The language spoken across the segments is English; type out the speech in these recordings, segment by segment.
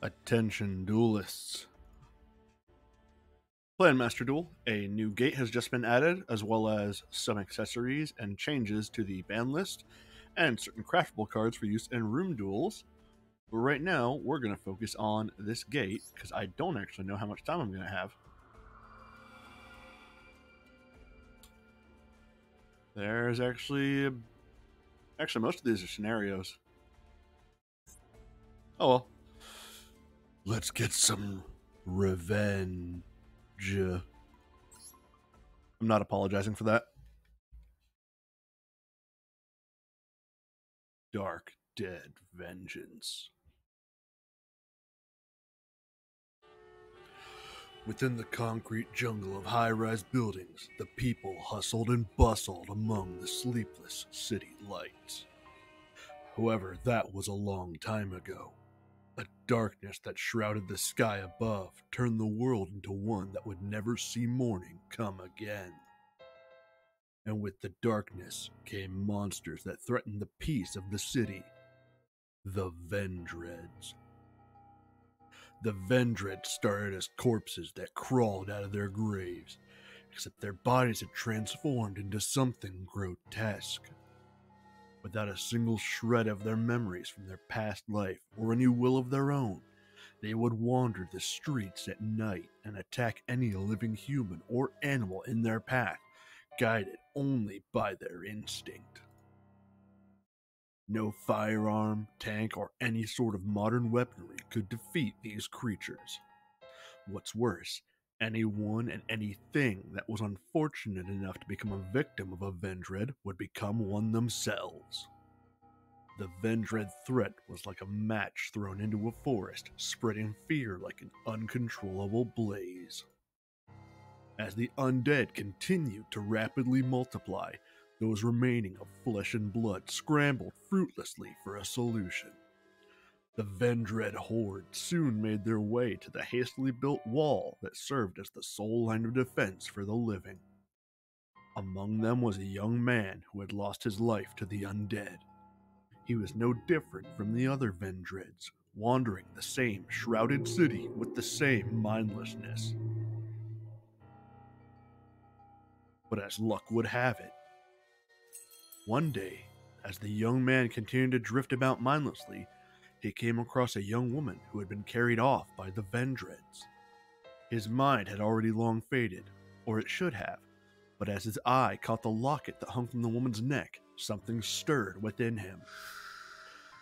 Attention duelists. Plan Master Duel, a new gate has just been added, as well as some accessories and changes to the ban list, and certain craftable cards for use in room duels. But right now, we're going to focus on this gate, because I don't actually know how much time I'm going to have. There's actually most of these are scenarios. Oh well. Let's get some revenge. I'm not apologizing for that. Dark Dead Vengeance. Within the concrete jungle of high-rise buildings, the people hustled and bustled among the sleepless city lights. However, that was a long time ago. A darkness that shrouded the sky above turned the world into one that would never see morning come again. And with the darkness came monsters that threatened the peace of the city. The Vendreads. The Vendreads started as corpses that crawled out of their graves, except their bodies had transformed into something grotesque. Without a single shred of their memories from their past life or any will of their own, they would wander the streets at night and attack any living human or animal in their path, guided only by their instinct. No firearm, tank, or any sort of modern weaponry could defeat these creatures. What's worse, anyone and anything that was unfortunate enough to become a victim of a Vendread would become one themselves. The Vendread threat was like a match thrown into a forest, spreading fear like an uncontrollable blaze. As the undead continued to rapidly multiply, those remaining of flesh and blood scrambled fruitlessly for a solution. The Vendread horde soon made their way to the hastily built wall that served as the sole line of defense for the living. Among them was a young man who had lost his life to the undead. He was no different from the other Vendreads, wandering the same shrouded city with the same mindlessness. But as luck would have it, one day, as the young man continued to drift about mindlessly, he came across a young woman who had been carried off by the Vendreads. His mind had already long faded, or it should have, but as his eye caught the locket that hung from the woman's neck, something stirred within him.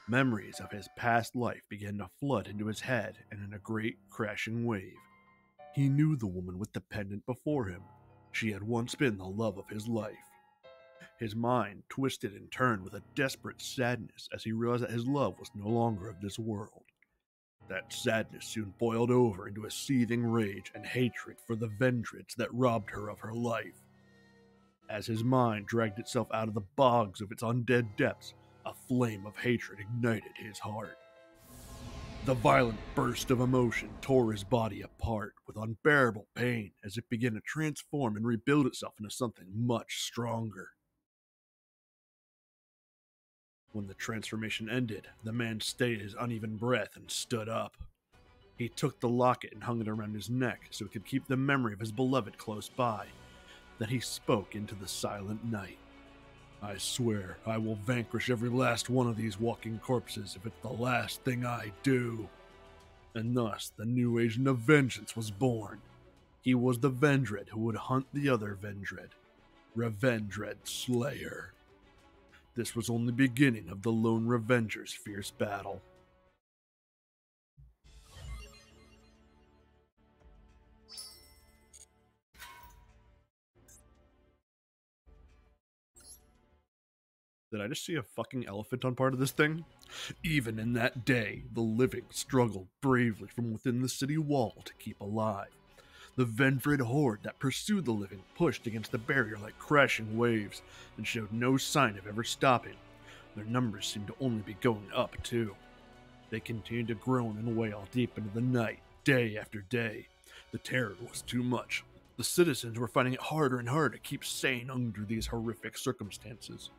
Memories of his past life began to flood into his head, and in a great crashing wave, he knew the woman with the pendant before him. She had once been the love of his life. His mind twisted and turned with a desperate sadness as he realized that his love was no longer of this world. That sadness soon boiled over into a seething rage and hatred for the Vendreads that robbed her of her life. As his mind dragged itself out of the bogs of its undead depths, a flame of hatred ignited his heart. The violent burst of emotion tore his body apart with unbearable pain as it began to transform and rebuild itself into something much stronger. When the transformation ended, the man stayed his uneven breath and stood up. He took the locket and hung it around his neck so he could keep the memory of his beloved close by. Then he spoke into the silent night. I swear I will vanquish every last one of these walking corpses if it's the last thing I do. And thus the new agent of vengeance was born. He was the Vendread who would hunt the other Vendread, Revendread Slayer. This was only the beginning of the Lone Revenger's fierce battle. Did I just see a fucking elephant on part of this thing? Even in that day, the living struggled bravely from within the city wall to keep alive. The Vendread horde that pursued the living pushed against the barrier like crashing waves and showed no sign of ever stopping. Their numbers seemed to only be going up, too. They continued to groan and wail deep into the night, day after day. The terror was too much. The citizens were finding it harder and harder to keep sane under these horrific circumstances.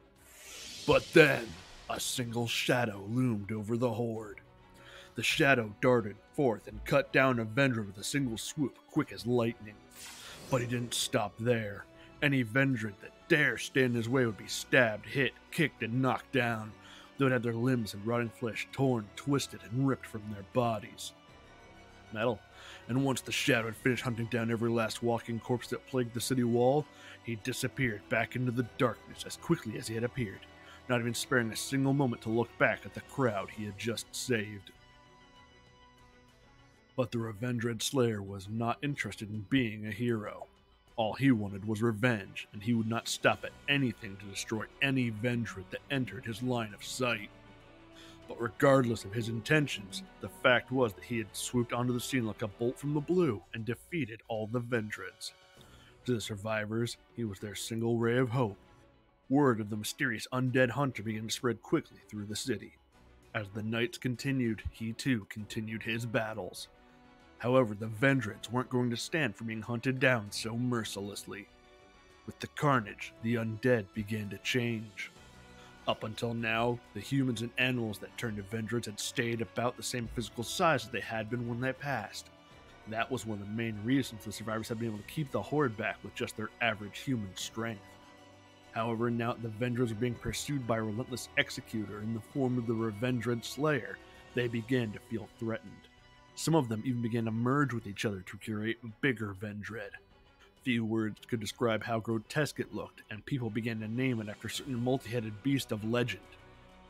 But then, a single shadow loomed over the horde. The shadow darted forth and cut down a Vendred with a single swoop, quick as lightning. But he didn't stop there. Any Vendred that dare stand in his way would be stabbed, hit, kicked, and knocked down. They would have their limbs and rotting flesh torn, twisted, and ripped from their bodies. Metal. And once the shadow had finished hunting down every last walking corpse that plagued the city wall, he disappeared back into the darkness as quickly as he had appeared, not even sparing a single moment to look back at the crowd he had just saved. But the Revendred Slayer was not interested in being a hero. All he wanted was revenge, and he would not stop at anything to destroy any Vendred that entered his line of sight. But regardless of his intentions, the fact was that he had swooped onto the scene like a bolt from the blue and defeated all the Vendreds. To the survivors, he was their single ray of hope. Word of the mysterious undead hunter began to spread quickly through the city. As the nights continued, he too continued his battles. However, the Vendreds weren't going to stand for being hunted down so mercilessly. With the carnage, the undead began to change. Up until now, the humans and animals that turned to Vendreds had stayed about the same physical size as they had been when they passed. That was one of the main reasons the survivors had been able to keep the horde back with just their average human strength. However, now that the Vendreds were being pursued by a relentless executor in the form of the Revendred Slayer, they began to feel threatened. Some of them even began to merge with each other to create a bigger Vendred. Few words could describe how grotesque it looked, and people began to name it after a certain multi-headed beast of legend.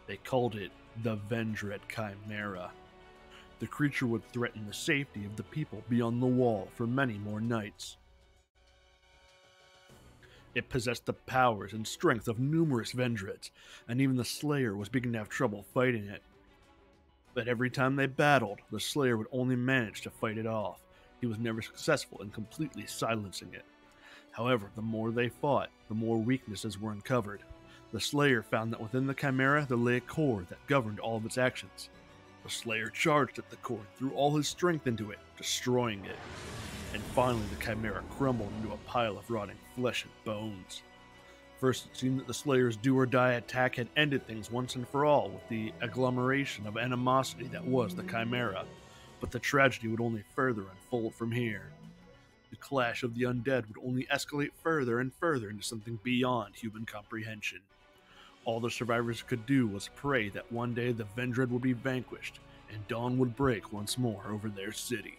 They called it the Vendred Chimera. The creature would threaten the safety of the people beyond the wall for many more nights. It possessed the powers and strength of numerous Vendreds, and even the Slayer was beginning to have trouble fighting it. But every time they battled, the Slayer would only manage to fight it off. He was never successful in completely silencing it. However, the more they fought, the more weaknesses were uncovered. The Slayer found that within the Chimera there lay a core that governed all of its actions. The Slayer charged at the core, threw all his strength into it, destroying it. And finally the Chimera crumbled into a pile of rotting flesh and bones. First, it seemed that the Slayer's do-or-die attack had ended things once and for all with the agglomeration of animosity that was the Chimera, but the tragedy would only further unfold from here. The clash of the undead would only escalate further and further into something beyond human comprehension. All the survivors could do was pray that one day the Vendred would be vanquished, and dawn would break once more over their city.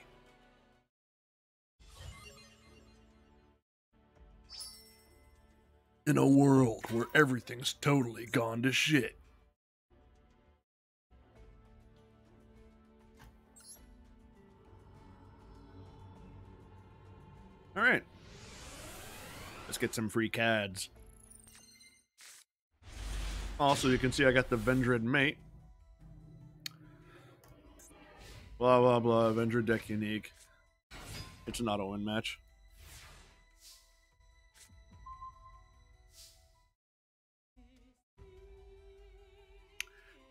In a world where everything's totally gone to shit. Alright. Let's get some free CADs. Also, you can see I got the Vendred mate. Blah, blah, blah. Vendred deck unique. It's an auto-win match.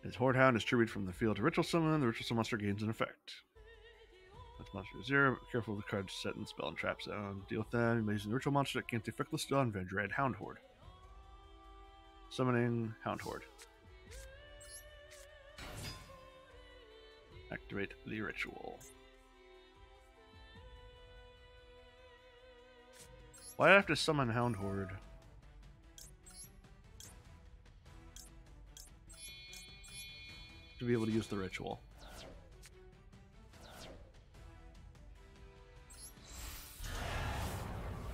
His Horde Hound is distributed from the field to Ritual Summon. The Ritual Summon monster gains an effect. That's monster 0. Be careful of the cards set in spell and trap zone. Deal with that. Using the Ritual monster that gains the effect listed on Vendred Hound Horde. Summoning Hound Horde. Activate the ritual. Why do I have to summon Hound Horde? To be able to use the ritual.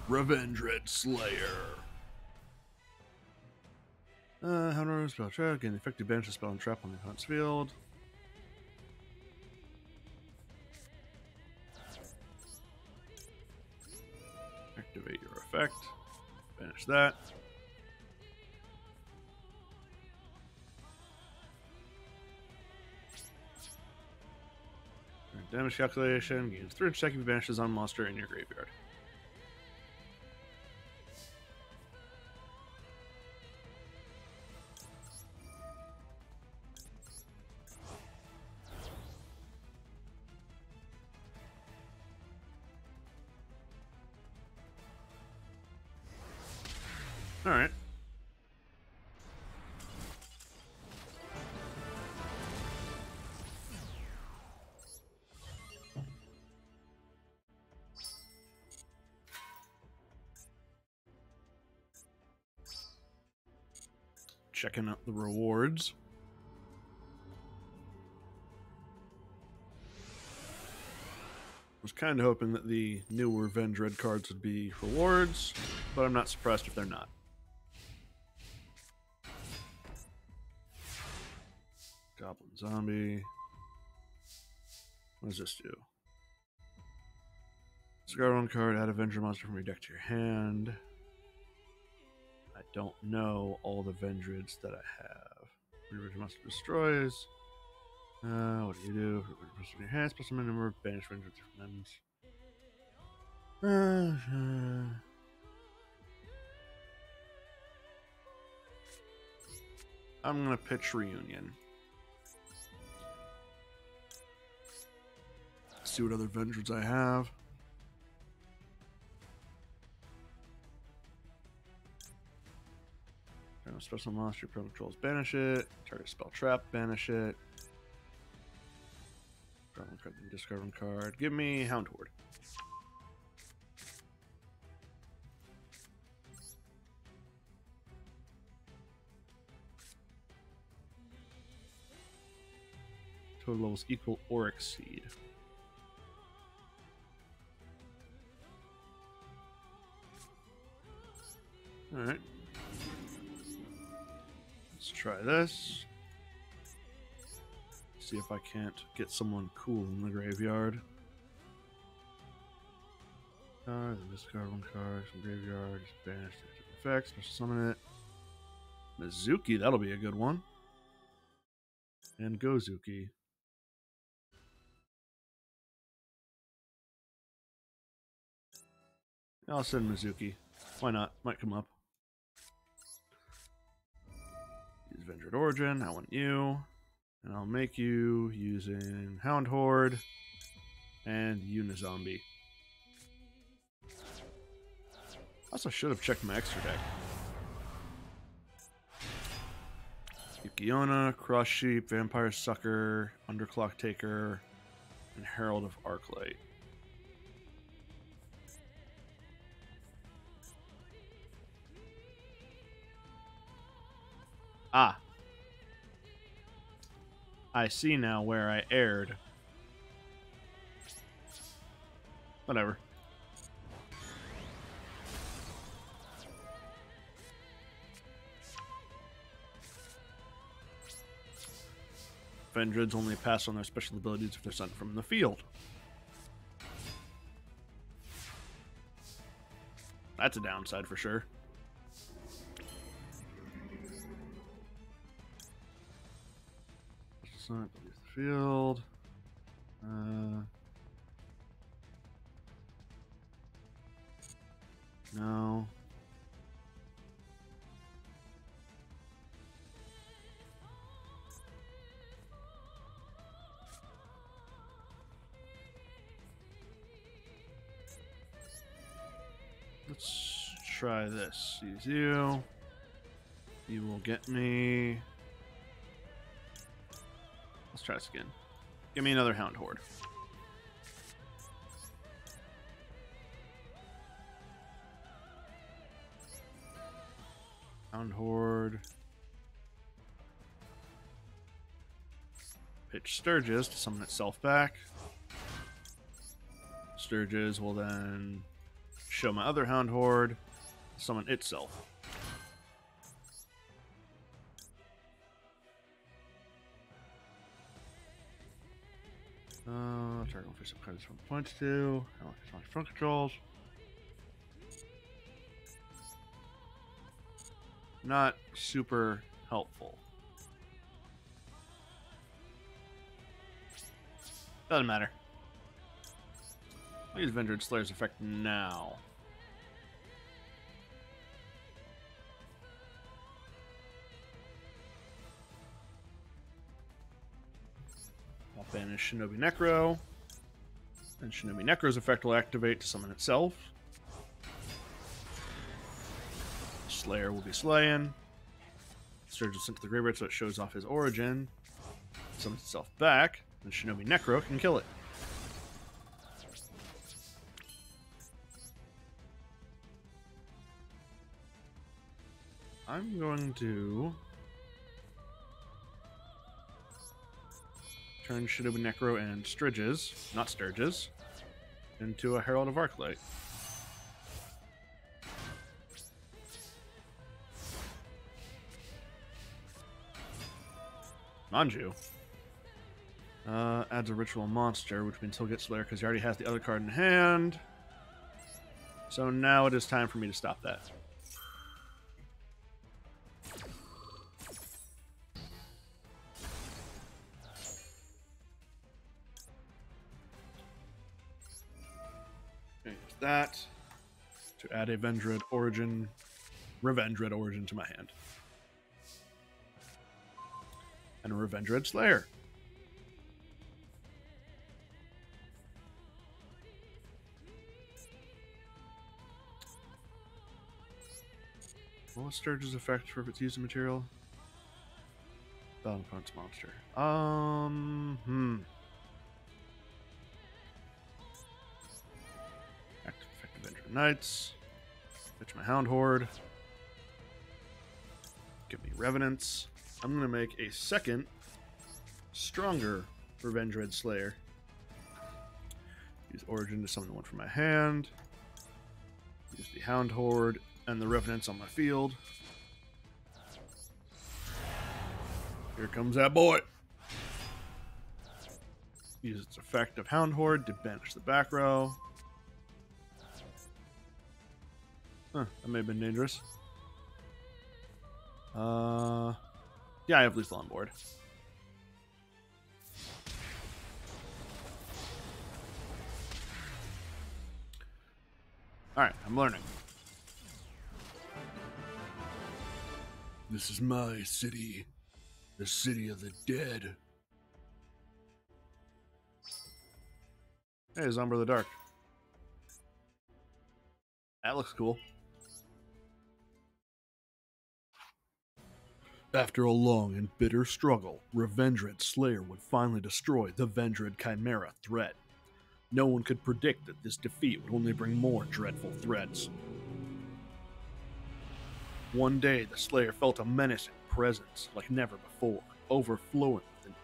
Revendred Slayer. Hound Horde spell trap. Gain the effective banish spell and trap on the opponent's field. Activate your effect. Banish that. Damage calculation gains 3 second banishes on monster in your graveyard. Alright. checking out the rewards. Was kind of hoping that the newer Vendread cards would be rewards, but I'm not surprised if they're not. Goblin Zombie. What does this do? Discard one card, add a Vendread monster from your deck to your hand. I don't know all the Vendreads that I have. Vendread monster destroys. What do you do? Put in your hands, plus a number of banished Vendreads from ends. I'm gonna pitch Reunion. See what other Vendreads I have. Special monster, pro controls, banish it. Target spell trap, banish it. Discard one card. Give me Hound Horde. Total levels equal or exceed. Alright. Let's try this. See if I can't get someone cool in the graveyard. Discard one card from graveyard, just banish the effects, special summon it. Mizuki, that'll be a good one. And Gozuki. I'll send Mizuki. Why not? Might come up. Use Vendread Origin. I want you. And I'll make you using Hound Horde and Unizombie. Also should have checked my extra deck. Yukiona, Cross Sheep, Vampire Sucker, Underclock Taker, and Herald of Arclight. Ah. I see now where I erred. Whatever. Vendreads only pass on their special abilities if they're sent from the field. That's a downside for sure. Leave the field. No. Let's try this. Use you. You will get me. Let's try this again. Give me another Hound Horde. Hound Horde. Pitch Sturgis to summon itself back. Sturgis will then show my other Hound Horde, summon itself. Target will face up cards from points to. I want to front controls. Not super helpful. Doesn't matter. I'll use Vendread Slayer's effect now. I'll banish Shinobi Necro. And Shinobi Necro's effect will activate to summon itself. Slayer will be slaying. Sturgis sent to the graveyard so it shows off his origin. Summons itself back, and Shinobi Necro can kill it. I'm going to Turn Shinobi Necro and Striges, not Sturges, into a Herald of Arclight. Manju. Adds a ritual monster, which means he'll get Slayer because he already has the other card in hand. So now it is time for me to stop that. Okay, use that to add a Revenge Red Origin to my hand. And a Revenge Red Slayer. What was Sturge's effect for if it's using material? Battle opponent's monster. Active effect Avenger Knights. Fetch my Hound Horde. Give me Revenants. I'm going to make a second, stronger Revenge Red Slayer. Use Origin to summon one from my hand. Use the Hound Horde and the Revenants on my field. Here comes that boy. Use its effect of Hound Horde to banish the back row. Huh, that may have been dangerous. Yeah, I have Lethal on board. Alright, I'm learning. This is my city. The city of the dead. Hey, Zombra of the Dark. That looks cool. After a long and bitter struggle, Revenge Red Slayer would finally destroy the Vendred Chimera threat. No one could predict that this defeat would only bring more dreadful threats. One day, the Slayer felt a menacing presence like never before, overflowing with an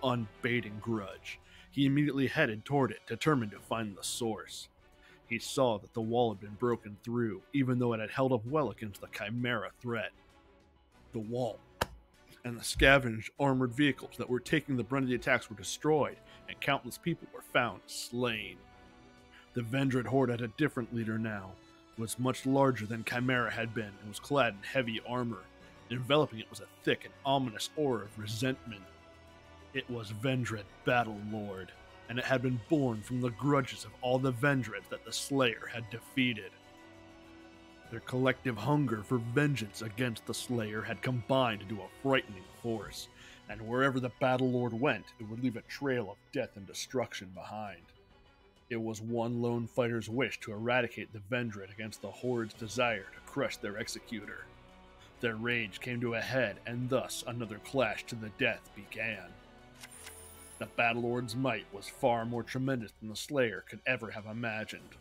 unbating grudge. He immediately headed toward it, determined to find the source. He saw that the wall had been broken through, even though it had held up well against the Chimera threat. The wall and the scavenged armored vehicles that were taking the brunt of the attacks were destroyed, and countless people were found slain. The Vendred Horde had a different leader now. It was much larger than Chimera had been, and was clad in heavy armor. Enveloping it was a thick and ominous aura of resentment. It was Vendred Battle Lord, and it had been born from the grudges of all the Vendreds that the Slayer had defeated. Their collective hunger for vengeance against the Slayer had combined into a frightening force, and wherever the Battle Lord went, it would leave a trail of death and destruction behind. It was one lone fighter's wish to eradicate the Vendred against the Horde's desire to crush their executor. Their rage came to a head, and thus another clash to the death began. The Battle Lord's might was far more tremendous than the Slayer could ever have imagined.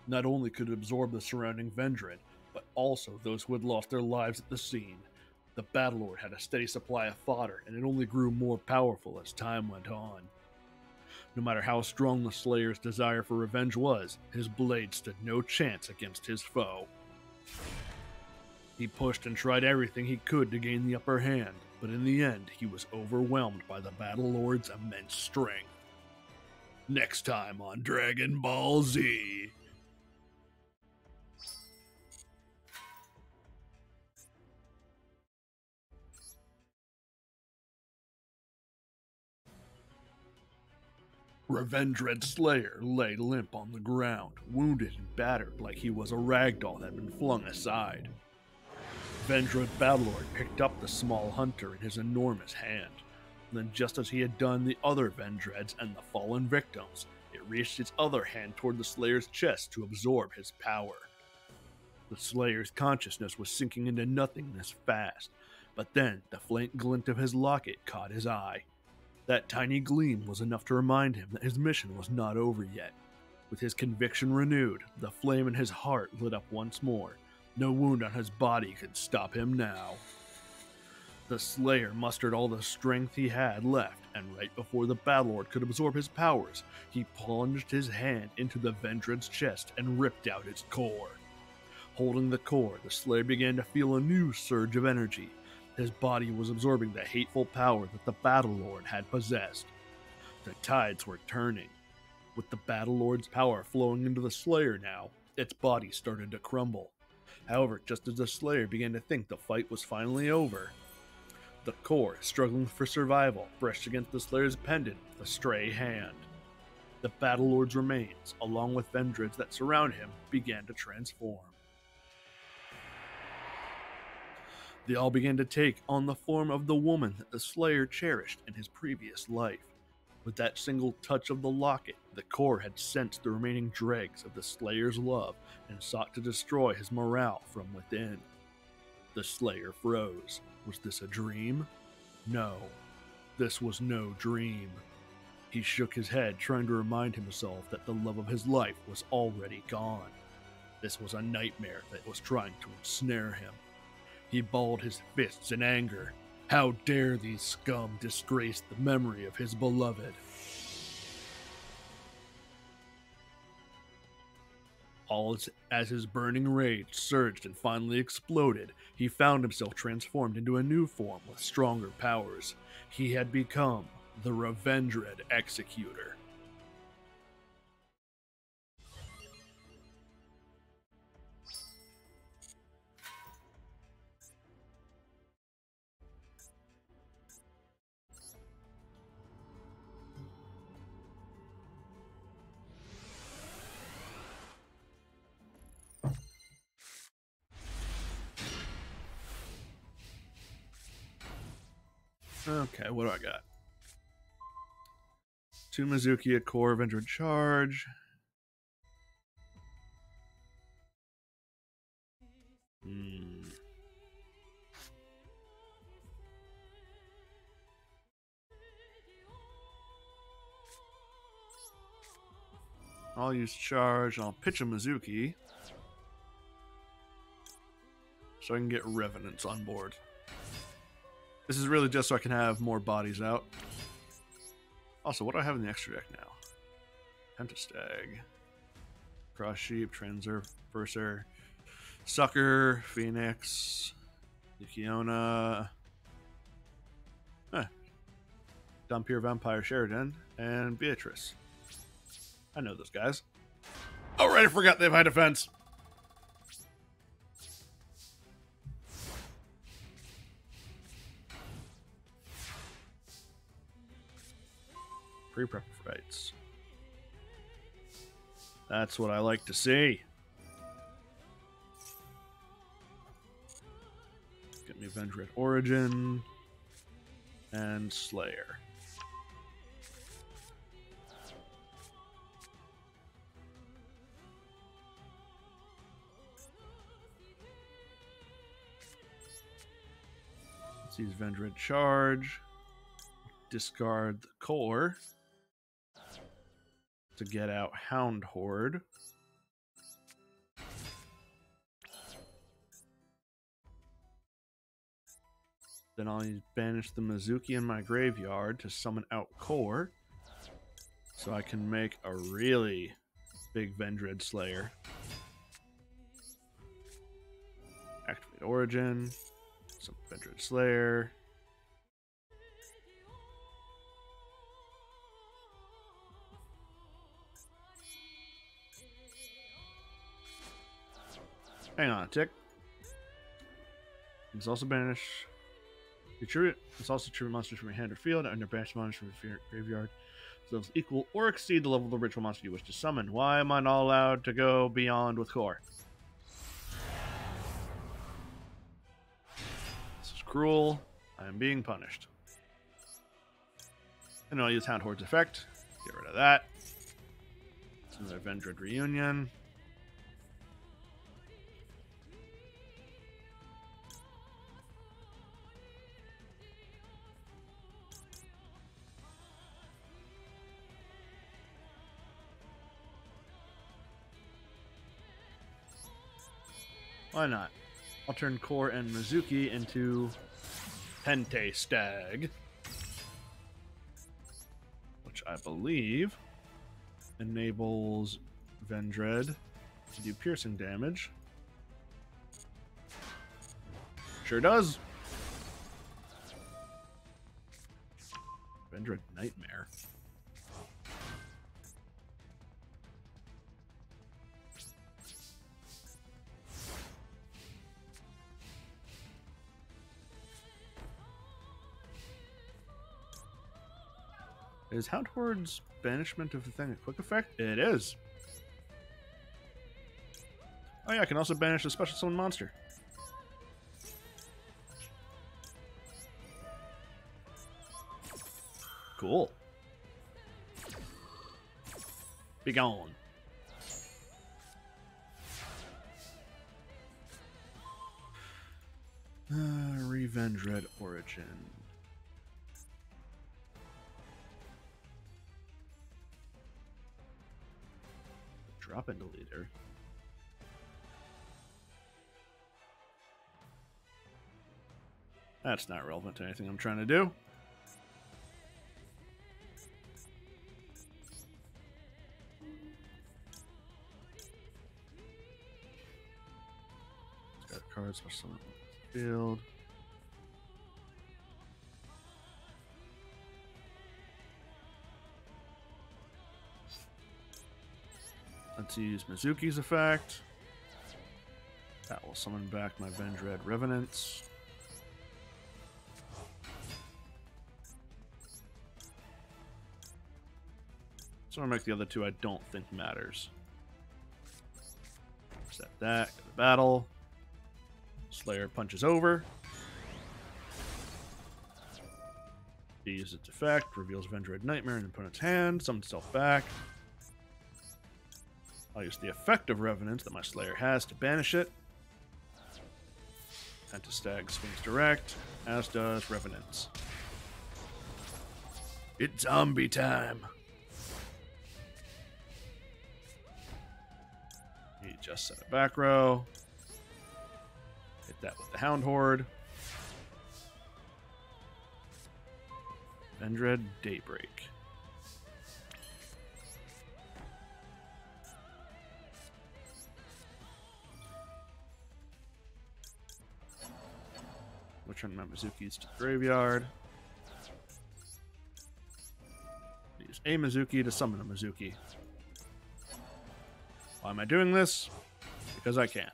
Not only could it absorb the surrounding Vendred, but also those who had lost their lives at the scene. The Battle Lord had a steady supply of fodder, and it only grew more powerful as time went on. No matter how strong the Slayer's desire for revenge was, his blade stood no chance against his foe. He pushed and tried everything he could to gain the upper hand, but in the end, he was overwhelmed by the Battle Lord's immense strength. Next time on Dragon Ball Z. Revenge Red Slayer lay limp on the ground, wounded and battered like he was a ragdoll that had been flung aside. Vendred Battlelord picked up the small hunter in his enormous hand. Then, just as he had done the other Vendreds and the fallen victims, it reached its other hand toward the Slayer's chest to absorb his power. The Slayer's consciousness was sinking into nothingness fast, but then the faint glint of his locket caught his eye. That tiny gleam was enough to remind him that his mission was not over yet. With his conviction renewed, the flame in his heart lit up once more. No wound on his body could stop him now. The Slayer mustered all the strength he had left and right before the Battlelord could absorb his powers, he plunged his hand into the Vendread's chest and ripped out its core. Holding the core, the Slayer began to feel a new surge of energy. His body was absorbing the hateful power that the Battlelord had possessed. The tides were turning. With the Battlelord's power flowing into the Slayer now, its body started to crumble. However, just as the Slayer began to think the fight was finally over, the core, struggling for survival, brushed against the Slayer's pendant with a stray hand. The Battlelord's remains, along with Vendreads that surround him, began to transform. They all began to take on the form of the woman that the Slayer cherished in his previous life. With that single touch of the locket, the core had sensed the remaining dregs of the Slayer's love and sought to destroy his morale from within. The Slayer froze. Was this a dream? No, this was no dream. He shook his head, trying to remind himself that the love of his life was already gone. This was a nightmare that was trying to ensnare him. He balled his fists in anger. How dare these scum disgrace the memory of his beloved? All as his burning rage surged and finally exploded, he found himself transformed into a new form with stronger powers. He had become the Revendread Executor. Okay, what do I got? 2 Mizuki, a core, Vendread charge. I'll use charge, and I'll pitch a Mizuki so I can get Revenants on board. This is really just so I can have more bodies out. Also, what do I have in the extra deck now? Pentastag, Cross Sheep, Transverser, Sucker, Phoenix, Yukiona, Dhampir Vampire Sheridan, and Beatrice. I know those guys. Oh, right, I forgot they have high defense. Pre-prep fights. That's what I like to see. Get me Vendread Origin and Slayer. Let's use Vendread Charge. Discard the core to get out Hound Horde. Then I'll banish the Mizuki in my graveyard to summon out core, so I can make a really big Vendread Slayer. Activate Origin, some Vendread Slayer. Hang on a tick. It's also banish. It's also tribute monsters from your hand or field, and your banish monsters from your graveyard. So it's equal or exceed the level of the ritual monster you wish to summon. Why am I not allowed to go beyond with core? This is cruel. I am being punished. And I'll use Hound Horde's effect. Get rid of that. It's another Vendread Reunion. Why not? I'll turn Core and Mizuki into Pentastag. believe enables Vendread to do piercing damage. Sure does. Vendread Nightmare. Is Houndhord's banishment of the thing a quick effect? It is. Oh yeah, I can also banish a special summon monster. Cool. Be gone. Revenge Red Origin. Drop into leader. That's not relevant to anything I'm trying to do. It's got cards for some field. Let's use Mizuki's effect. That will summon back my Vendread Revenants. So I'll make the other two I don't think matters. Set that, go to battle. Slayer punches over. Uses its effect, reveals Vendread Nightmare in an opponent's hand, summons itself back. I'll use the effect of Revenants that my Slayer has to banish it. Antistag swings direct, as does Revenants. It's zombie time! You just set a back row. Hit that with the Houndhord. Vendread Daybreak. Return my Mizuki's to the graveyard. Use a Mizuki to summon a Mizuki. Why am I doing this? Because I can.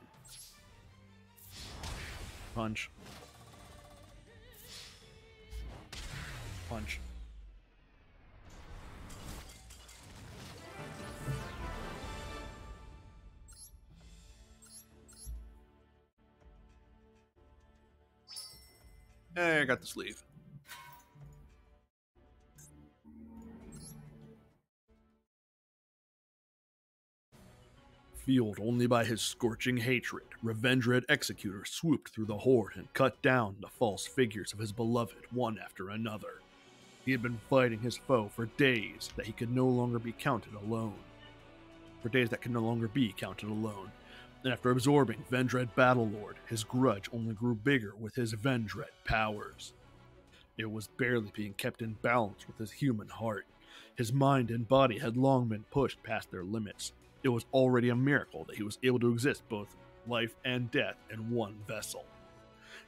Punch. Punch. Hey, I got the sleeve. Fueled only by his scorching hatred, Revenge-Red Executor swooped through the horde and cut down the false figures of his beloved one after another. He had been fighting his foe for days that he could no longer be counted alone. For days that could no longer be counted alone. And after absorbing Vendread Battlelord, his grudge only grew bigger with his Vendread powers. It was barely being kept in balance with his human heart. His mind and body had long been pushed past their limits. It was already a miracle that he was able to exist both life and death in one vessel.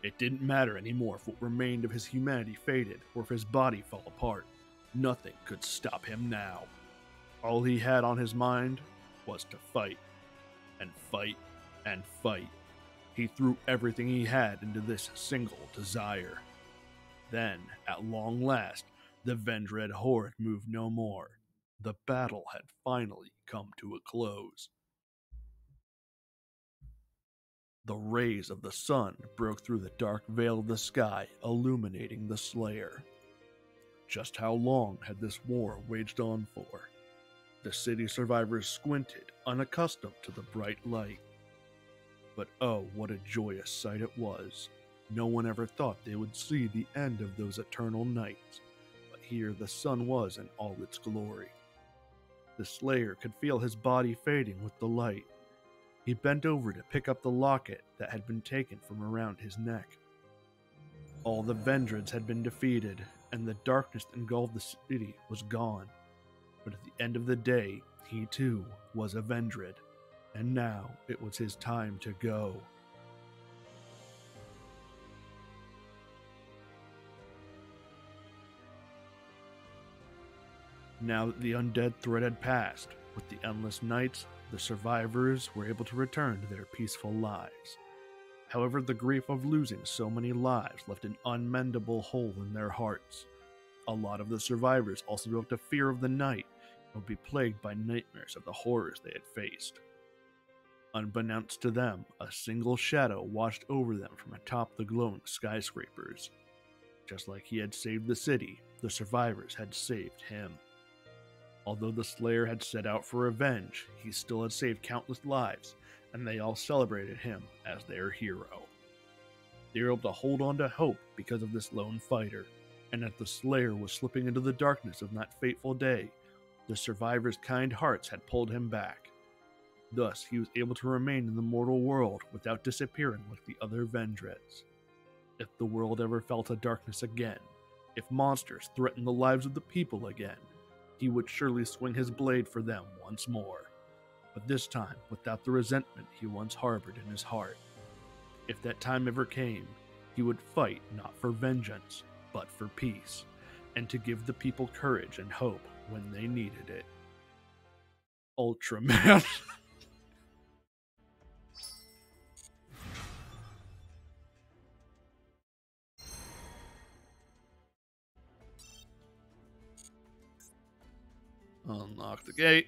It didn't matter anymore if what remained of his humanity faded or if his body fell apart. Nothing could stop him now. All he had on his mind was to fight. And fight and fight. He threw everything he had into this single desire. Then, at long last, the Vendread horde moved no more. The battle had finally come to a close. The rays of the sun broke through the dark veil of the sky, illuminating the Slayer. Just how long had this war waged on for? The city survivors squinted, unaccustomed to the bright light. But oh, what a joyous sight it was. No one ever thought they would see the end of those eternal nights, but here the sun was in all its glory. The Slayer could feel his body fading with the light. He bent over to pick up the locket that had been taken from around his neck. All the Vendreads had been defeated, and the darkness that engulfed the city was gone. But at the end of the day, he too was a Vendred, and now it was his time to go. Now that the undead threat had passed, with the endless nights, the survivors were able to return to their peaceful lives. However, the grief of losing so many lives left an unmendable hole in their hearts. A lot of the survivors also developed a fear of the night and would be plagued by nightmares of the horrors they had faced. Unbeknownst to them, a single shadow watched over them from atop the glowing skyscrapers. Just like he had saved the city, the survivors had saved him. Although the Slayer had set out for revenge, he still had saved countless lives, and they all celebrated him as their hero. They were able to hold on to hope because of this lone fighter, and as the Slayer was slipping into the darkness of that fateful day, the survivors' kind hearts had pulled him back. Thus, he was able to remain in the mortal world without disappearing like the other Vendreds. If the world ever fell to darkness again, if monsters threatened the lives of the people again, he would surely swing his blade for them once more. But this time, without the resentment he once harbored in his heart. If that time ever came, he would fight not for vengeance, but for peace, and to give the people courage and hope when they needed it. Ultraman. Unlock the gate.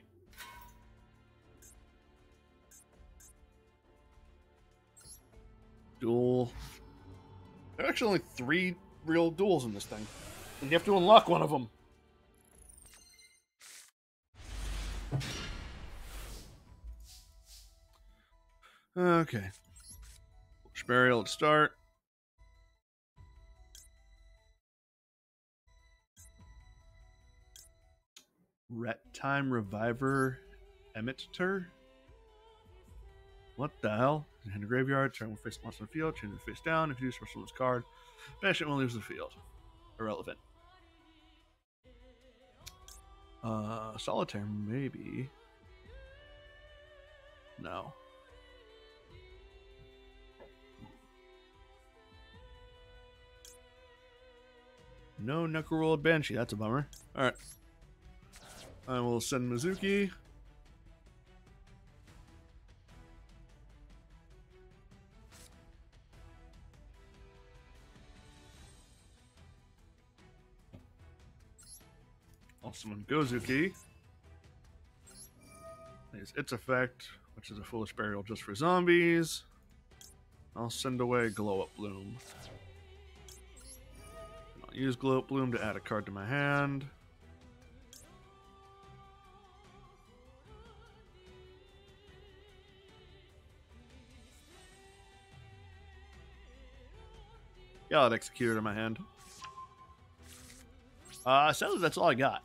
Duel. There are actually only 3 real duels in this thing, and you have to unlock one of them. Okay. Burial to start. Ret Time Reviver Emitter? What the hell? In the graveyard, turn one face monster on the field, change the face down. If you do special this card, banish it when it leaves the field. Irrelevant. Solitaire, maybe. No. No Necroworld Banshee, that's a bummer. Alright. I will send Mizuki. I'll summon Gozuki. Use its effect, which is a Foolish Burial just for zombies. I'll send away Glow Up Bloom. I'll use Glow Up Bloom to add a card to my hand. Yeah, I'll execute it in my hand. Sadly, that's all I got.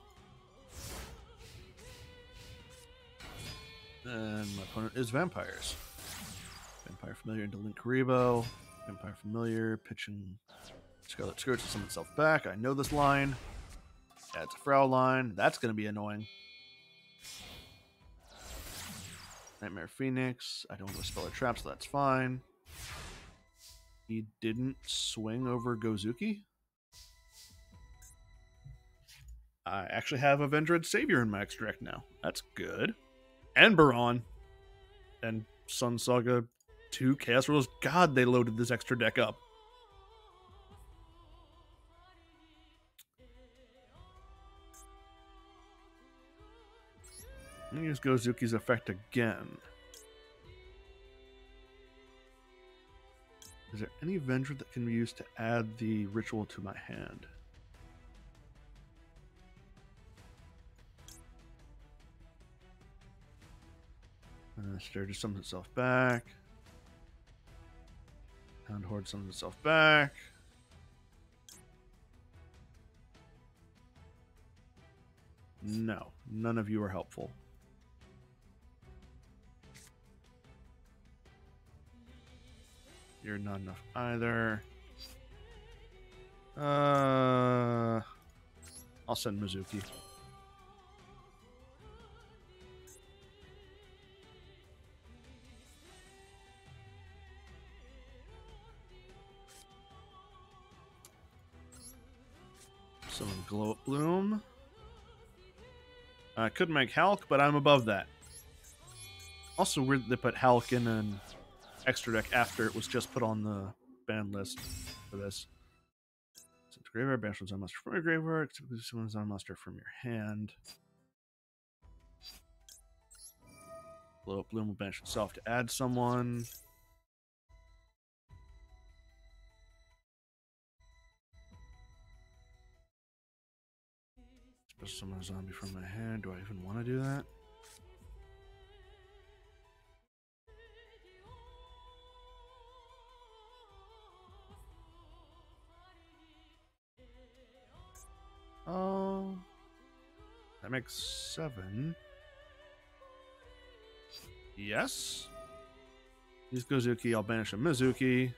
And my opponent is Vampires. Vampire Familiar into Link Karibo. Vampire Familiar, pitching Scarlet Scourge to summon itself back. I know this line. Yeah, it's a Frau line. That's going to be annoying. Nightmare Phoenix. I don't want to spell a trap, so that's fine. He didn't swing over Gozuki. I actually have a Vendred Savior in my extra deck now. That's good. And Baron. And Sun Saga 2 Chaos Rules. God, they loaded this extra deck up. I'm going to use Gozuki's effect again. Is there any Vendred that can be used to add the ritual to my hand? Stare just summons itself back. Hound Horde summons itself back. No, none of you are helpful. You're not enough either. I'll send Mizuki. Summon Glow Up Bloom. I could make Hulk, but I'm above that. Also weird that they put Hulk in an extra deck after it was just put on the ban list for this. So the graveyard, banish one monster from your graveyard, typically summons on monster from your hand. Glow Up Bloom will banish itself to add someone. Special summon a zombie from my hand. Do I even want to do that? Oh, that makes 7. Yes. Use Gozuki. I'll banish a Mizuki.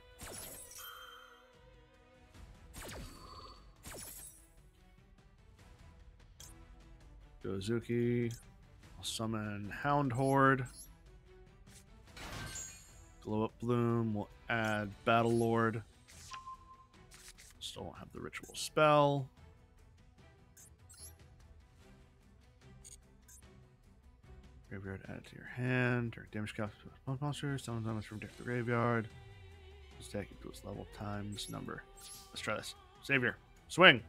Gozuki. I'll summon Hound Horde. Glow Up Bloom. We'll add Battle Lord. Still won't have the ritual spell. Graveyard, add it to your hand. Direct damage cost to monsters. Summon zombies from deck to the graveyard. Stack equals its level times number. Let's try this. Savior. Swing.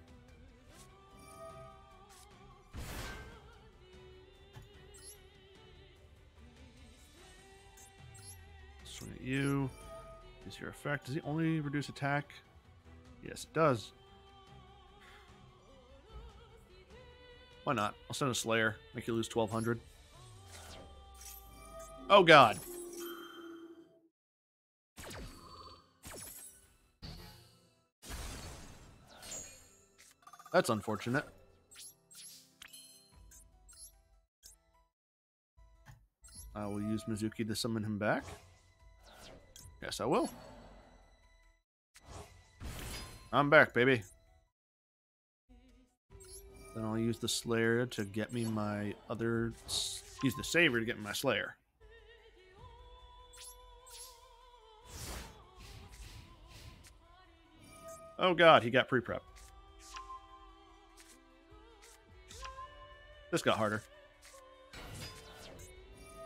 Swing at you. Is your effect. Does he only reduce attack? Yes, it does. Why not? I'll send a Slayer. Make you lose 1,200. Oh, God. That's unfortunate. I will use Mizuki to summon him back. Yes, I will. I'm back, baby. Then I'll use the Slayer to get me my other... Use the Savior to get me my Slayer. Oh God, he got pre-prep. This got harder.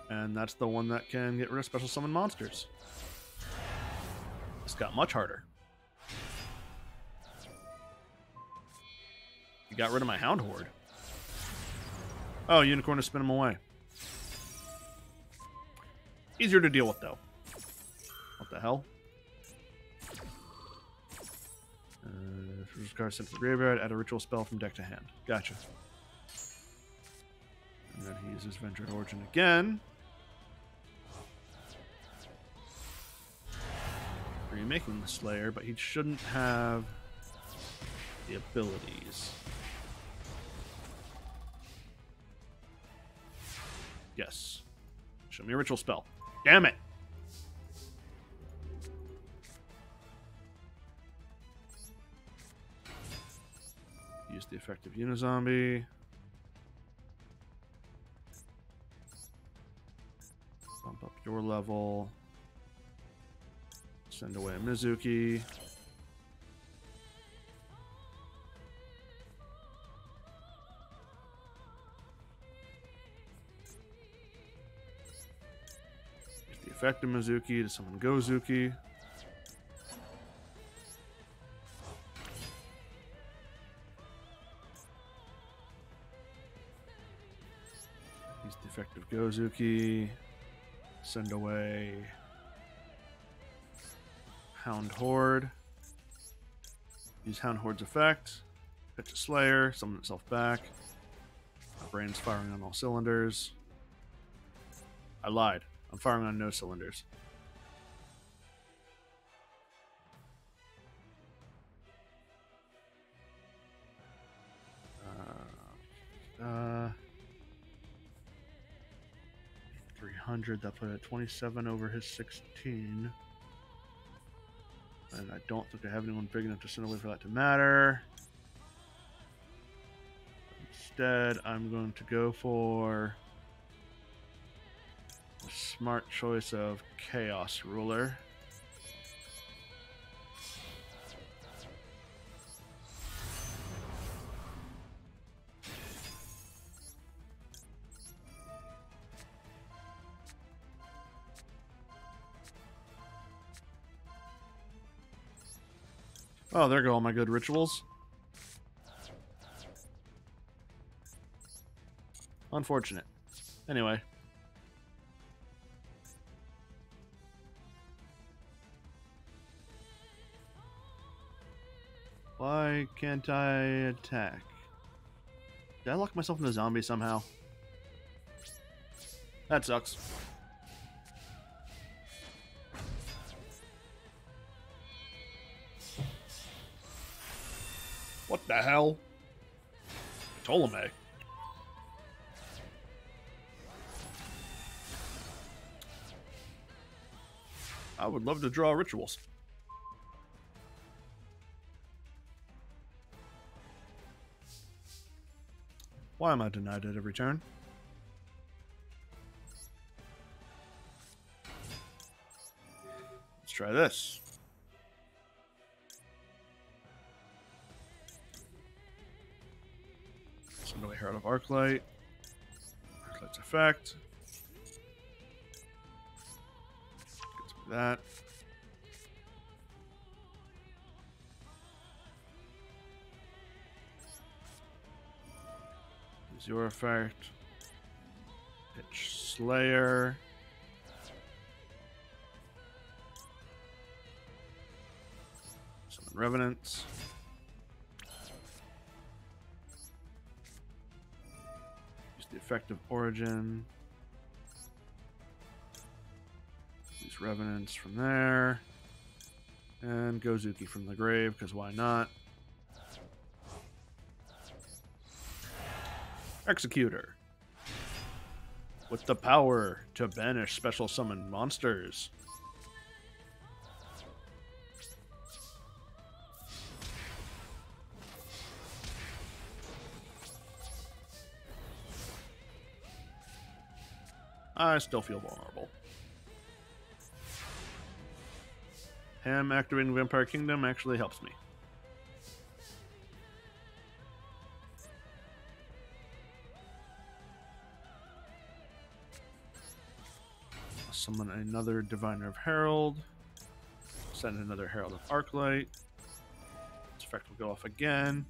And that's the one that can get rid of special summon monsters. This got much harder. He got rid of my Hound Horde. Oh, Unicorn to spin him away. Easier to deal with, though. What the hell? First card sent to the graveyard, add a ritual spell from deck to hand. Gotcha. And then he uses Venture Origin again. Remaking the Slayer, but he shouldn't have the abilities. Yes. Show me a ritual spell. Damn it! Use the effective Unizombie. Bump up your level. Send away a Mizuki. Use the effective Mizuki to summon Gozuki. Use the effective Gozuki. Send away Hound Horde. Use Hound Horde's effect. Pitch a Slayer. Summon itself back. My brain's firing on all cylinders. I lied. I'm firing on no cylinders. Uh, 300. That put it at 27 over his 16. And I don't think I have anyone big enough to send away for that to matter. Instead, I'm going to go for a smart choice of Chaos Ruler. Oh, there go all my good rituals. Unfortunate. Anyway. Why can't I attack? Did I lock myself into a zombie somehow? That sucks. What the hell? Ptolemy. I would love to draw rituals. Why am I denied at every turn? Let's try this. Send away Herald of Arclight. Arclight's effect. Gets me that. Use your effect. Pitch Slayer. Summon Revenants. Use the effect of Origin. Use Revenants from there. And Gozuki from the grave, because why not? Executor. With the power to banish special summon monsters. I still feel vulnerable. Him activating Vampire Kingdom actually helps me. I'll summon another Diviner of Herald. Send another Herald of Arclight. Its effect will go off again.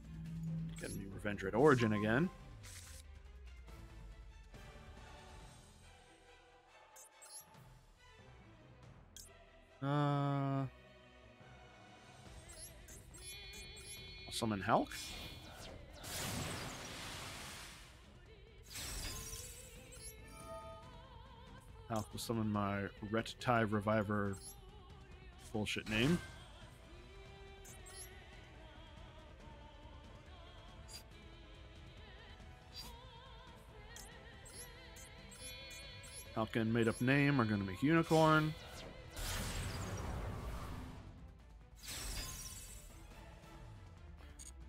Get me Revenge Red Origin again. I'll summon Hulk. Hulk will summon my Ret-Tai Reviver bullshit name. Hulk and made up name are going to make Unicorn.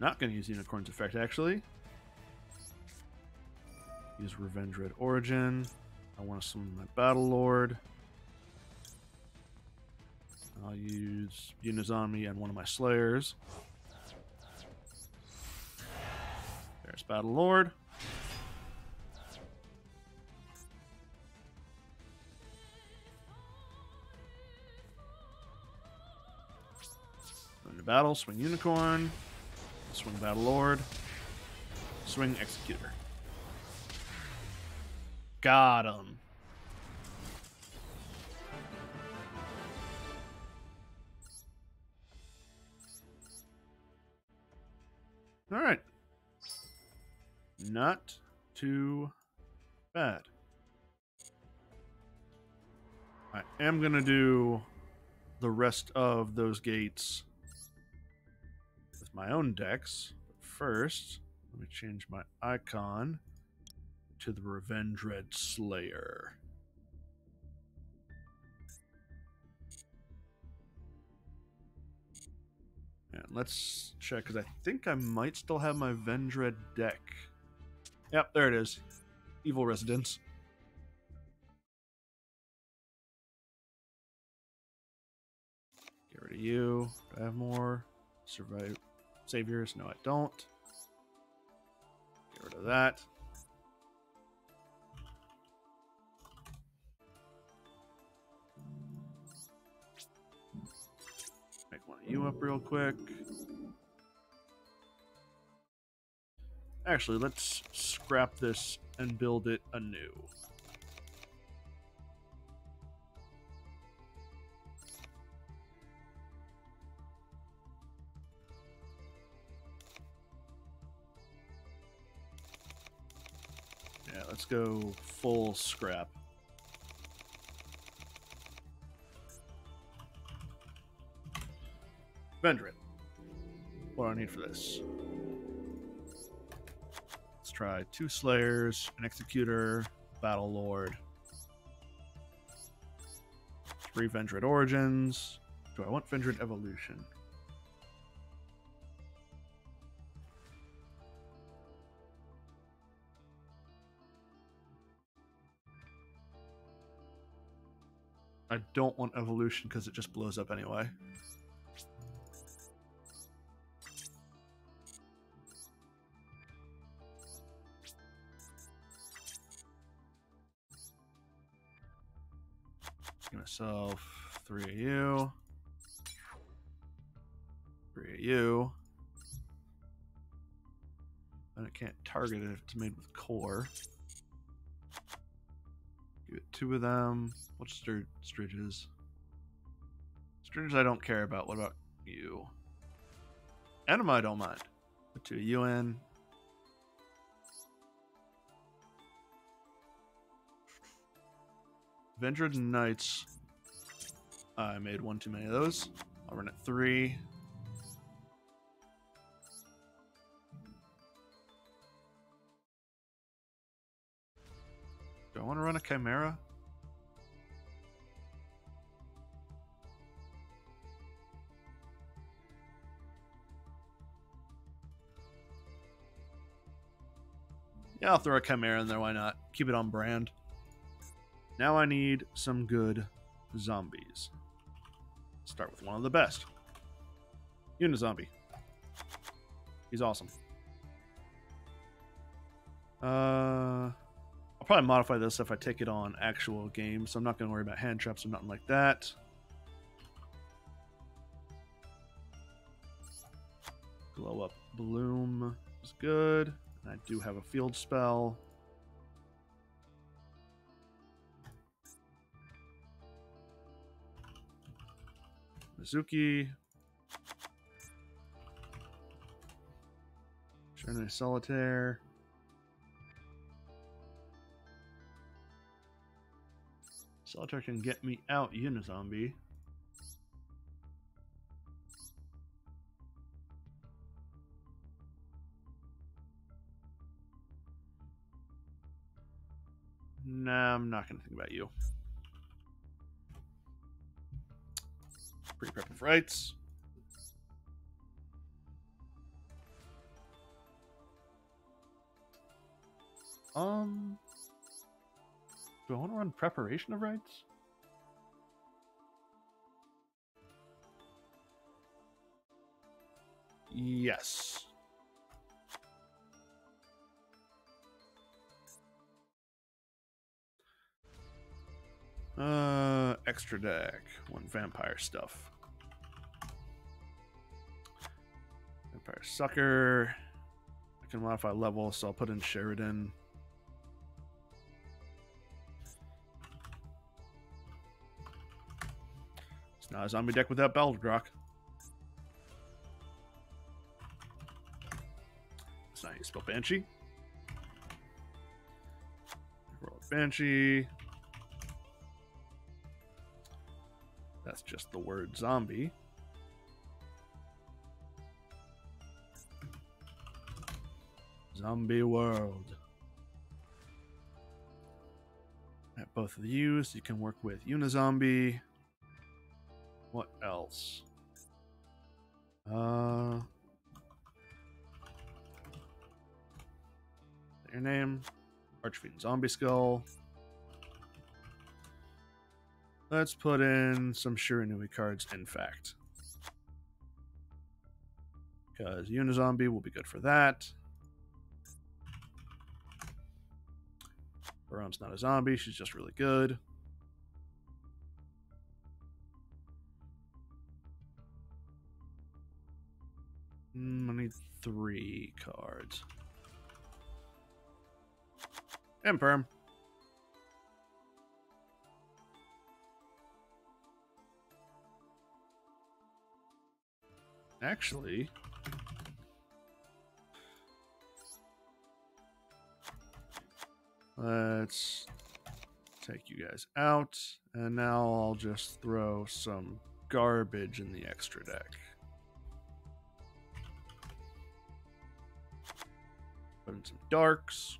Not going to use Unicorn's effect, actually. Use Revenge Red Origin. I want to summon my Battle Lord. I'll use Unizami and one of my Slayers. There's Battle Lord. Go into battle, swing Unicorn. Swing Battle Lord. Swing Executor. Got him. All right. Not too bad. I am going to do the rest of those gates with my own decks. But first, let me change my icon to the Revenge Red Slayer. And let's check, because I think I might still have my Vendread deck. Yep, there it is. Evil Residence. Get rid of you. Do I have more? Survive Saviors? No, I don't. Get rid of that. Make one of you up real quick. Actually, let's scrap this and build it anew. Yeah, let's go full scrap. Vendrit. What do I need for this? Let's try 2 Slayers, an Executor, Battle Lord, 3 Vendrit Origins. Do I want Vendrit Evolution? I don't want Evolution because it just blows up anyway. Give myself 3 of you. 3 of you. And it can't target it if it's made with core. Give it 2 of them. What's Stridges? Stridges I don't care about. What about you? Enema I don't mind. Put 2 of you in. Vendred Knights. I made 1 too many of those. I'll run it 3. Do I want to run a Chimera? Yeah, I'll throw a Chimera in there. Why not? Keep it on brand. Now I need some good zombies. Start with one of the best. Unizombie. He's awesome. I'll probably modify this if I take it on actual games, so I'm not going to worry about hand traps or nothing like that. Glow Up Bloom is good. And I do have a field spell. Mizuki. Shiny Solitaire. Solitaire can get me out Unizombie. Nah, I'm not going to think about you. Pre-prep of rights. Do I want to run preparation of rights? Yes. Extra deck. 1 vampire stuff. Vampire Sucker. I can modify level, so I'll put in Sheridan. It's not a zombie deck without Beldrock. It's not. You spell Banshee. Roll Banshee. That's just the word zombie. Zombie world. At both of these, you can work with Unizombie. What else? Your name? Archfiend Zombie Skull. Let's put in some Shiranui cards, in fact. Because Unizombie will be good for that. Baron's not a zombie, she's just really good. I need 3 cards. Imperm. Actually, let's take you guys out, and now I'll just throw some garbage in the extra deck. Put in some darks.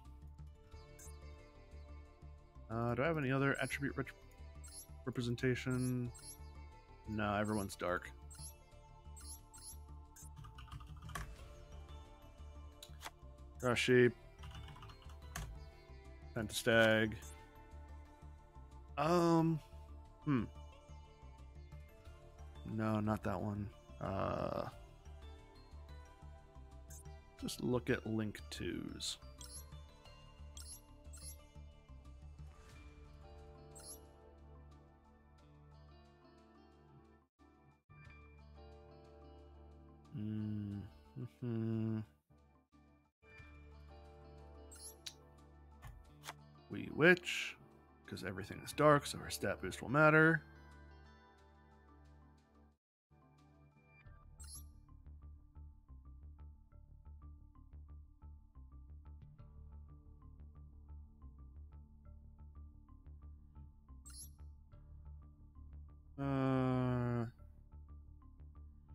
Do I have any other attribute representation? No, everyone's dark. Grass sheep. Pentastag. No, not that one. Just look at link 2s. We witch, because everything is dark, so our stat boost will matter.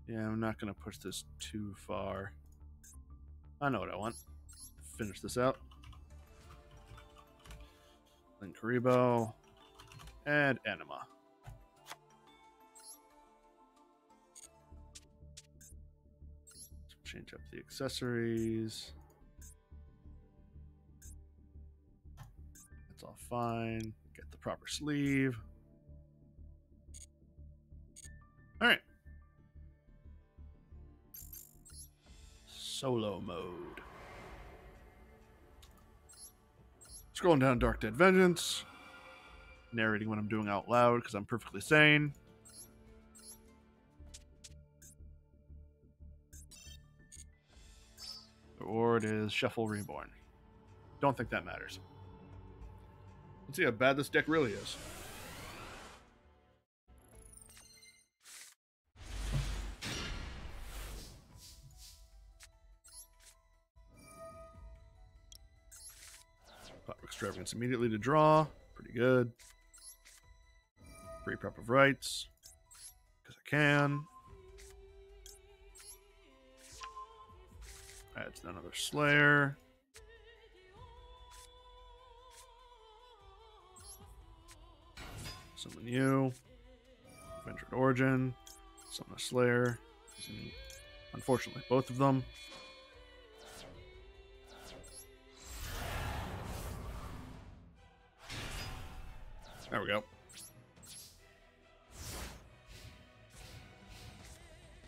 Yeah, I'm not going to push this too far. I know what I want. Finish this out. Linkaribo. And Anima. Change up the accessories. That's all fine. Get the proper sleeve. All right. Solo mode. Scrolling down Dark Dead Vengeance. Narrating what I'm doing out loud because I'm perfectly sane. The reward is Shuffle Reborn. Don't think that matters. Let's see how bad this deck really is. Pop Extravagance immediately to draw. Pretty good. Free Prep of Rights. Because I can. Adds another Slayer. Summon you. Adventured Origin. Summon a Slayer. Unfortunately, both of them. There we go.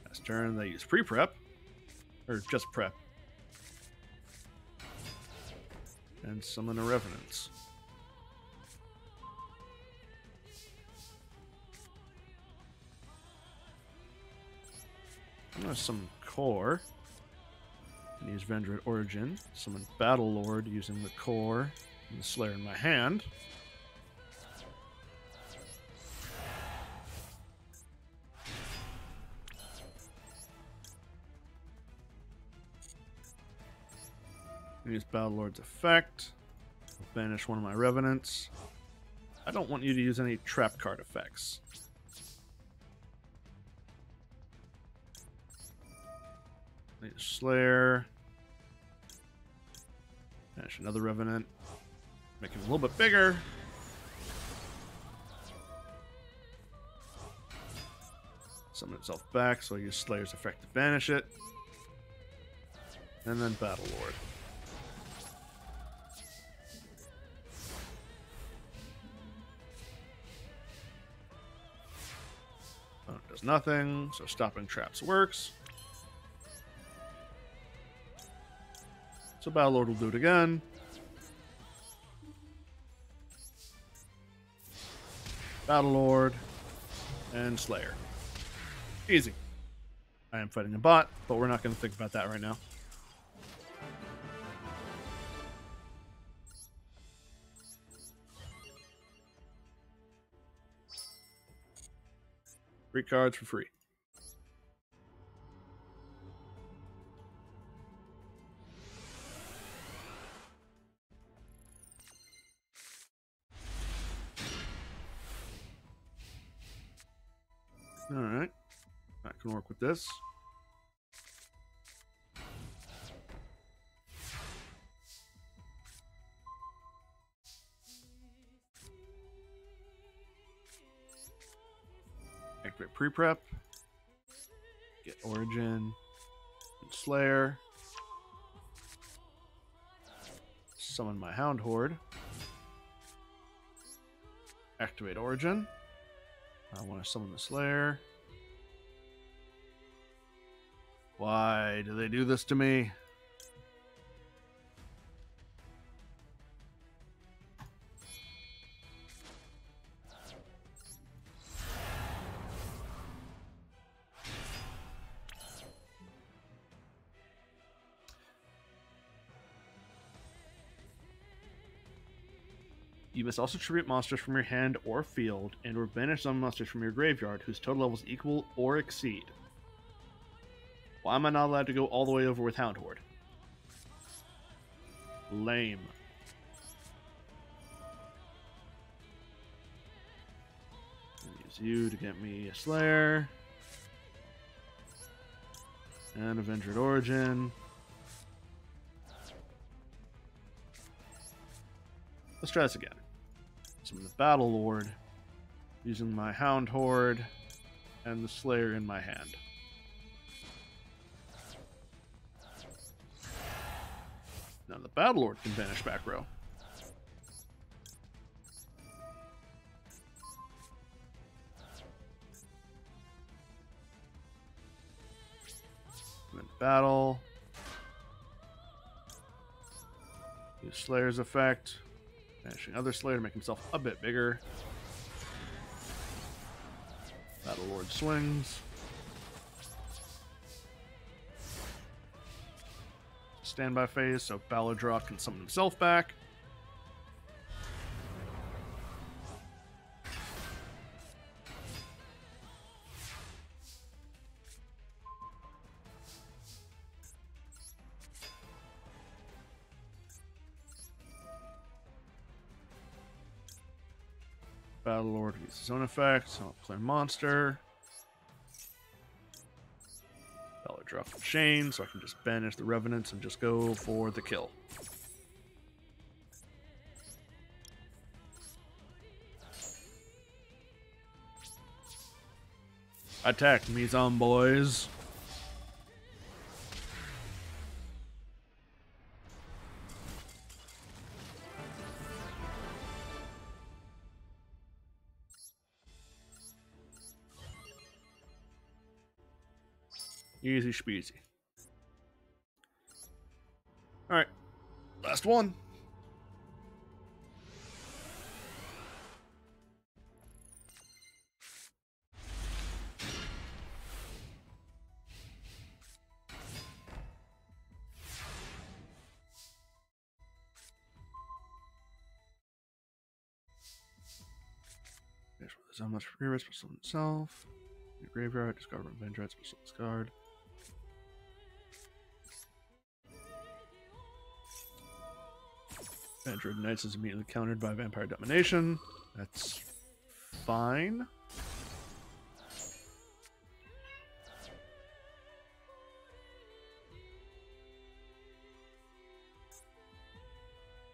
Last turn, they use pre-prep. Or just prep. And summon a Revenants. I'm going to summon Core. And use Vendred Origin. Summon Battle Lord using the Core and the Slayer in my hand. Use Battle Lord's effect. Banish one of my Revenants. I don't want you to use any trap card effects. Use Slayer. Banish another Revenant. Make him a little bit bigger. Summon itself back, so I use Slayer's effect to banish it. And then Battle Lord. Does nothing, so stopping traps works. So Battle Lord will do it again. Battle Lord and Slayer. Easy. I am fighting a bot, but we're not going to think about that right now. 3 cards for free. Alright. I can work with this. Activate pre-prep. Get Origin. Slayer. Summon my Hound Horde. Activate Origin. I want to summon the Slayer. Why do they do this to me? You must also tribute monsters from your hand or field, and or banish some monsters from your graveyard whose total levels equal or exceed. Why am I not allowed to go all the way over with Hound Horde? Lame. Use you to get me a Slayer. And Avenged Origin. Let's try this again. Summon the Battle Lord, using my Hound Horde and the Slayer in my hand. Now the Battle Lord can banish back row. And then battle. Use Slayer's effect. Banishing other Slayer to make himself a bit bigger. Battle Lord swings. Standby phase, so Balladrock can summon himself back. Battle Lord uses his own effect, so I'll clear monster. Drop the chain, so I can just banish the Revenants and just go for the kill. Attack me, zomboys. Easy speezy. Alright. Last one. There's so much free risk for someone itself. Your graveyard, discard Revenge Red, special discard. Android Knights is immediately countered by Vampire Domination. That's fine.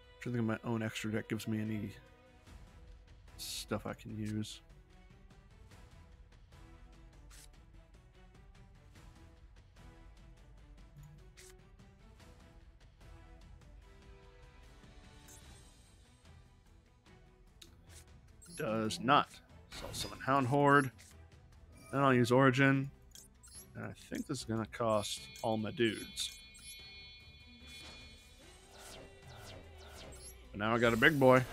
I don't think my own extra deck gives me any stuff I can use. Does not. So I'll summon Hound Horde. Then I'll use Origin. And I think this is going to cost all my dudes. But now I got a big boy.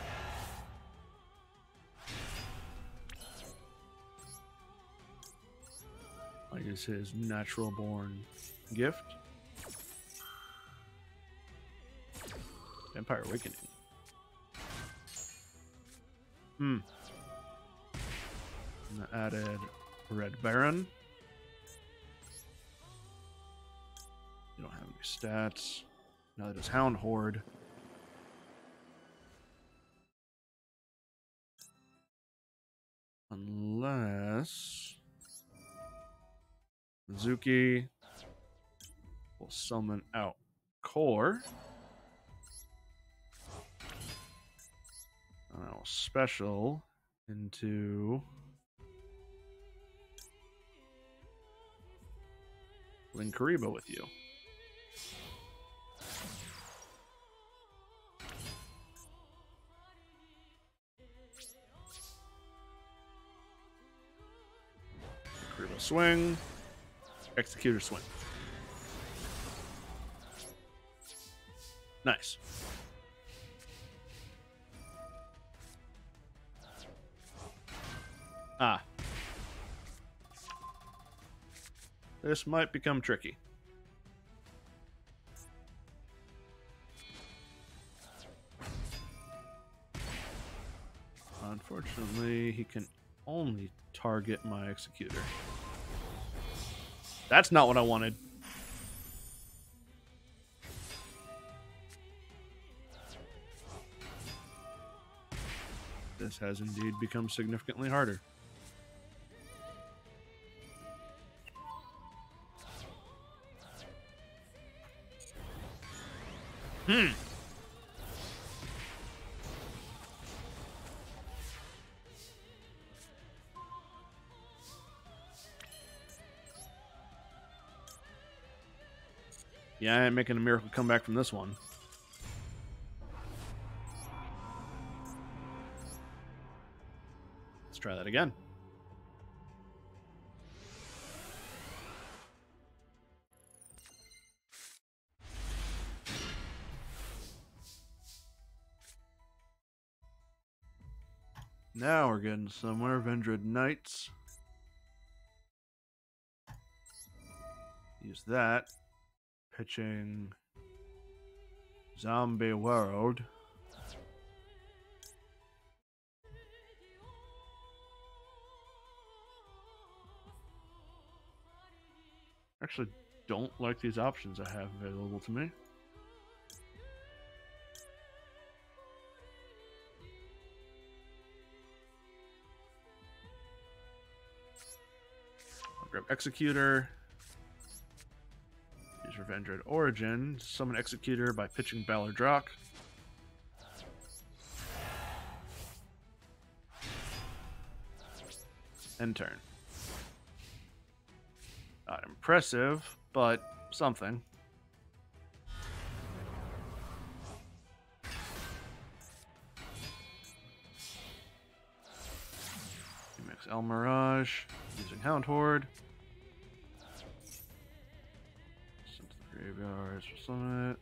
I'll use his Natural Born Gift. Vampire Awakening. And I added Red Baron. You don't have any stats. Neither does Hound Horde. Unless Mizuki will summon out Core. And I will special into Linkariba with you. Linkariba swing. Executor swing. Nice. Ah. This might become tricky. Unfortunately, he can only target my Executor. That's not what I wanted. This has indeed become significantly harder. Yeah, I ain't making a miracle comeback from this one. Let's try that again. Now we're getting somewhere. Vendred Knights. Use that. Pitching Zombie World. Actually, don't like these options I have available to me. I'll grab Executor. Use Revendred Origin. Summon Executor by pitching Ballardrock. End turn. Not impressive, but something. He makes El Mirage using Hound Horde. Send to the graveyards for summon it.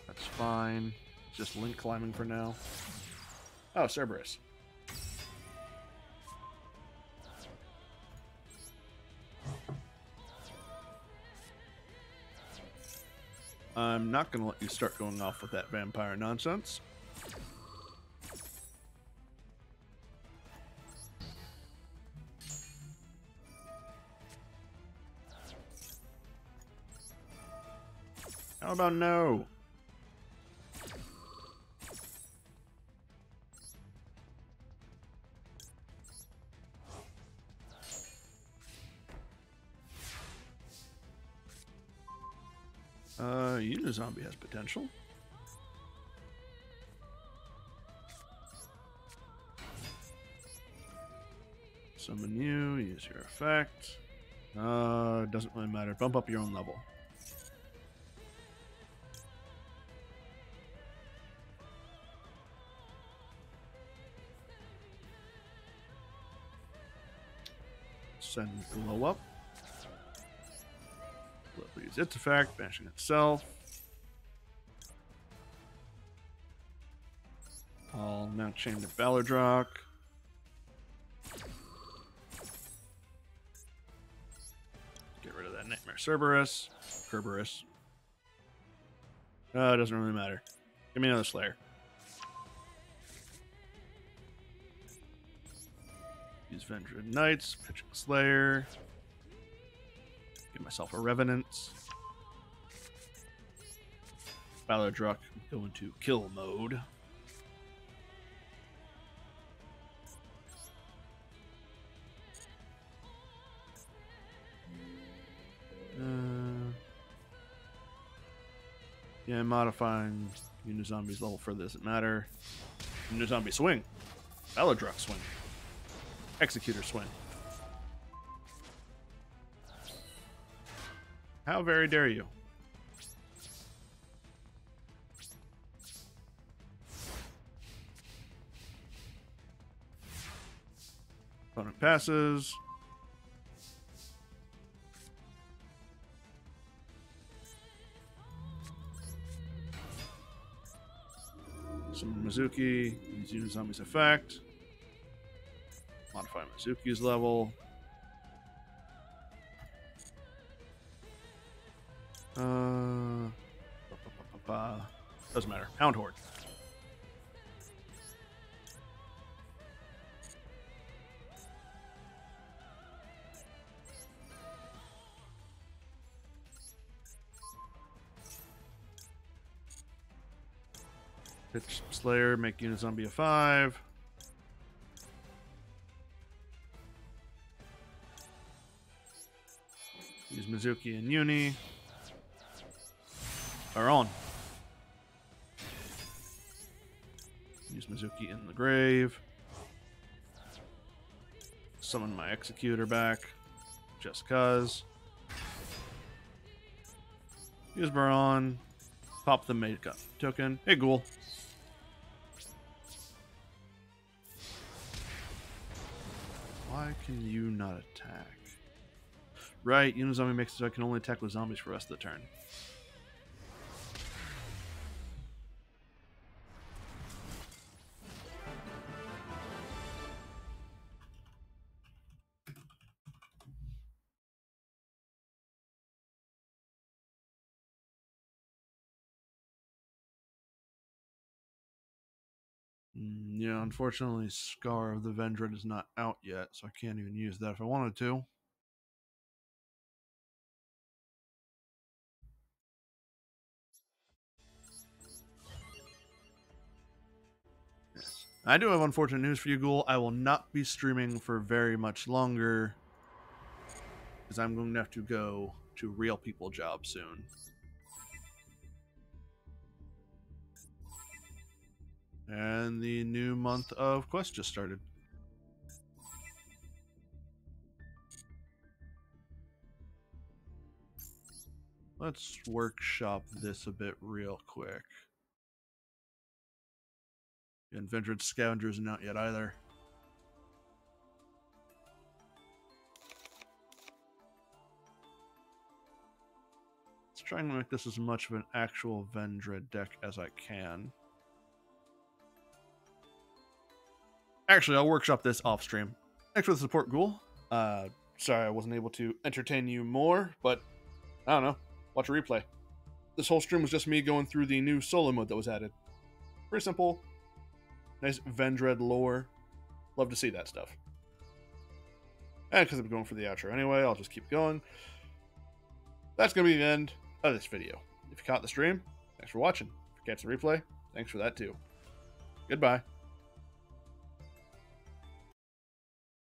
That's fine. Just link climbing for now. Oh, Cerberus. I'm not going to let you start going off with that vampire nonsense. How about no? Zombie has potential. Summon you, use your effect. Doesn't really matter. Bump up your own level. Send Glow up. Glow use its effect, banishing itself. I'll now chain to Ballardrock. Get rid of that Nightmare Cerberus. Kerberos. It doesn't really matter. Give me another Slayer. Use Vendred Knights, Pitching Slayer. Give myself a Revenant. Baladruck, go into kill mode. Yeah, modifying Unizombie's level further doesn't matter. Unizombie swing. Baladruck swing. Executor swing. How very dare you? Opponent passes. Summon Mizuki. Use Unizombie's effect. Modify Mizuki's level. Doesn't matter. Hound Horde. Pitch Slayer, make Unizombie a 5. Use Mizuki and Uni. Are on. Use Mizuki in the grave. Summon my Executor back. Just cuz. Use Baron. Pop the makeup token. Hey, Ghoul. Why can you not attack? Right, Unizombie makes it so I can only attack with zombies for the rest of the turn. Yeah, unfortunately, Scar of the Vendred is not out yet, so I can't even use that if I wanted to. Yes. I do have unfortunate news for you, Ghoul. I will not be streaming for very much longer, because I'm going to have to go to Real People job soon. And the new month of Quest just started. Let's workshop this a bit real quick. And Vendred Scavenger isn't out yet either. Let's try and make this as much of an actual Vendred deck as I can. Actually, I'll workshop this off stream. Thanks for the support, Ghoul. Sorry I wasn't able to entertain you more, but I don't know. Watch a replay. This whole stream was just me going through the new solo mode that was added. Pretty simple. Nice Vendred lore. Love to see that stuff. And because I'm going for the outro anyway, I'll just keep going. That's going to be the end of this video. If you caught the stream, thanks for watching. If you catch the replay, thanks for that too. Goodbye.